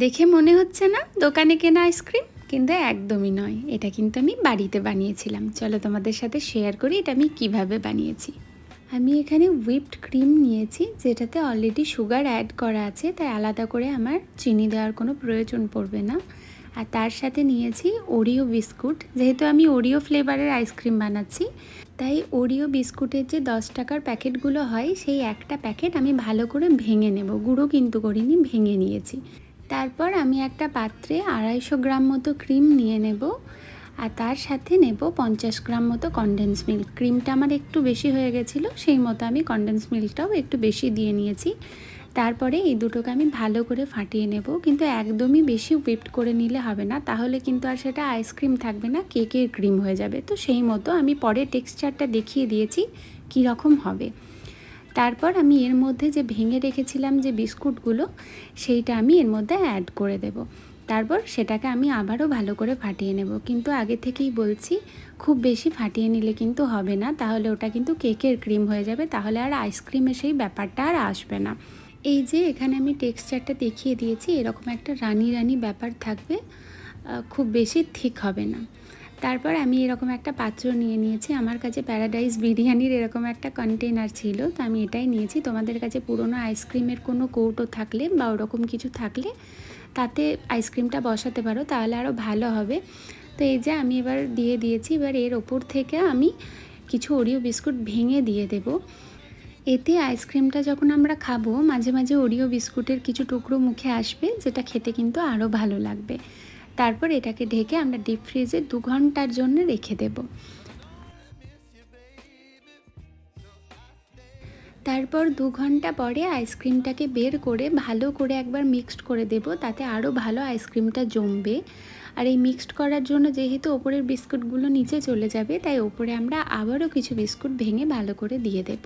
দেখে মনে হচ্ছে না দোকানে কেনা আইসক্রিম, কিন্তু একদমই নয়। এটা কিন্তু আমি বাড়িতে বানিয়েছিলাম। চলো তোমাদের সাথে শেয়ার করি এটা আমি কিভাবে বানিয়েছি। আমি এখানে হুইপড ক্রিম নিয়েছি, যেটাতে অলরেডি সুগার অ্যাড করা আছে, তাই আলাদা করে আমার চিনি দেওয়ার কোনো প্রয়োজন পড়বে না। আর তার সাথে নিয়েছি ওরিও বিস্কুট। যেহেতু আমি ওরিও ফ্লেভারের আইসক্রিম বানাচ্ছি, তাই ওরিও বিস্কুটের যে 10 টাকার প্যাকেটগুলো হয়, সেই একটা প্যাকেট আমি ভালো করে ভেঙে নেব। গুঁড়ো কিন্তু করিনি, ভেঙে নিয়েছি। তারপর আমি একটা পাত্রে 250 গ্রাম মতো ক্রিম নিয়ে নেব, আর তার সাথে নেব 50 গ্রাম মতো কনডেন্স মিল্ক। ক্রিমটা আমার একটু বেশি হয়ে গেছিলো, সেই মতো আমি কনডেন্স মিল্কটাও একটু বেশি দিয়ে নিয়েছি। তারপরে এই দুটোকে আমি ভালো করে ফাটিয়ে নেব, কিন্তু একদমই বেশি হুইপড করে নিলে হবে না, তাহলে কিন্তু আর সেটা আইসক্রিম থাকবে না, কেকের ক্রিম হয়ে যাবে। তো সেই মতো আমি পরে টেক্সচারটা দেখিয়ে দিয়েছি কীরকম হবে। তারপর আমি এর মধ্যে যে ভেঙে রেখেছিলাম যে বিস্কুটগুলো, সেইটা আমি এর মধ্যে অ্যাড করে দেব। তারপর সেটাকে আমি আবারও ভালো করে ফাটিয়ে নেব, কিন্তু আগে থেকেই বলছি খুব বেশি ফাটিয়ে নিলে কিন্তু হবে না, তাহলে ওটা কিন্তু কেকের ক্রিম হয়ে যাবে, তাহলে আর আইসক্রিমের সেই ব্যাপারটা আর আসবে না। এই যে এখানে আমি টেক্সচারটা দেখিয়ে দিয়েছি, এরকম একটা রানি রানি ব্যাপার থাকবে, খুব বেশি ঠিক হবে না। তারপর আমি এরকম একটা পাত্র নিয়ে নিয়েছি। আমার কাছে প্যারাডাইস বিরিয়ানির এরকম একটা কন্টেনার ছিল, তো আমি এটাই নিয়েছি। তোমাদের কাছে পুরনো আইসক্রিমের কোনো কৌটো থাকলে বা ওরকম কিছু থাকলে তাতে আইসক্রিমটা বসাতে পারো, তাহলে আরও ভালো হবে। তো এই যে আমি এবার দিয়ে দিয়েছি। এবার এর ওপর থেকে আমি কিছু ওরিও বিস্কুট ভেঙে দিয়ে দেব। এতে আইসক্রিমটা যখন আমরা খাবো, মাঝে মাঝে ওরিও বিস্কুটের কিছু টুকরো মুখে আসবে, যেটা খেতে কিন্তু আরও ভালো লাগবে। তারপর এটাকে ঢেকে আমরা ডিপ ফ্রিজে 2 ঘন্টার জন্য রেখে দেব। তারপর 2 ঘন্টা পরে আইসক্রিমটাকে বের করে ভালো করে একবার মিক্সড করে দেব, তাতে আরও ভালো আইসক্রিমটা জমবে। আর এই মিক্সড করার জন্য যেহেতু ওপরের বিস্কুটগুলো নিচে চলে যাবে, তাই ওপরে আমরা আবারও কিছু বিস্কুট ভেঙে ভালো করে দিয়ে দেব।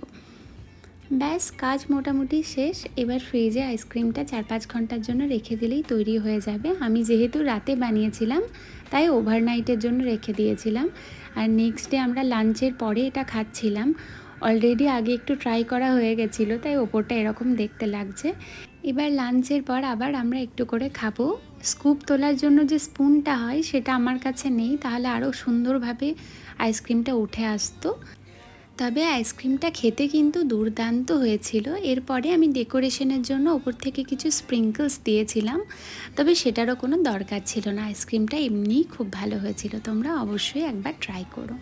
ব্যাস, কাজ মোটামুটি শেষ। এবার ফ্রিজে আইসক্রিমটা 4-5 ঘন্টার জন্য রেখে দিলেই তৈরি হয়ে যাবে। আমি যেহেতু রাতে বানিয়েছিলাম, তাই ওভারনাইটের জন্য রেখে দিয়েছিলাম। আর নেক্সট ডে আমরা লাঞ্চের পরে এটা খাচ্ছিলাম। অলরেডি আগে একটু ট্রাই করা হয়ে গেছিলো, তাই ওপরটা এরকম দেখতে লাগছে। এবার লাঞ্চের পর আবার আমরা একটু করে খাবো। স্কুপ তোলার জন্য যে স্পুনটা হয়, সেটা আমার কাছে নেই, তাহলে আরও সুন্দরভাবে আইসক্রিমটা উঠে আসতো। তবে আইসক্রিমটা খেতে কিন্তু দুর্দান্ত হয়েছিল। এরপরে আমি ডেকোরেশনের জন্য ওপর থেকে কিছু স্প্রিঙ্কলস দিয়েছিলাম, তবে সেটারও কোনো দরকার ছিল না। আইসক্রিমটা এমনিই খুব ভালো হয়েছিল। তোমরা অবশ্যই একবার ট্রাই করো।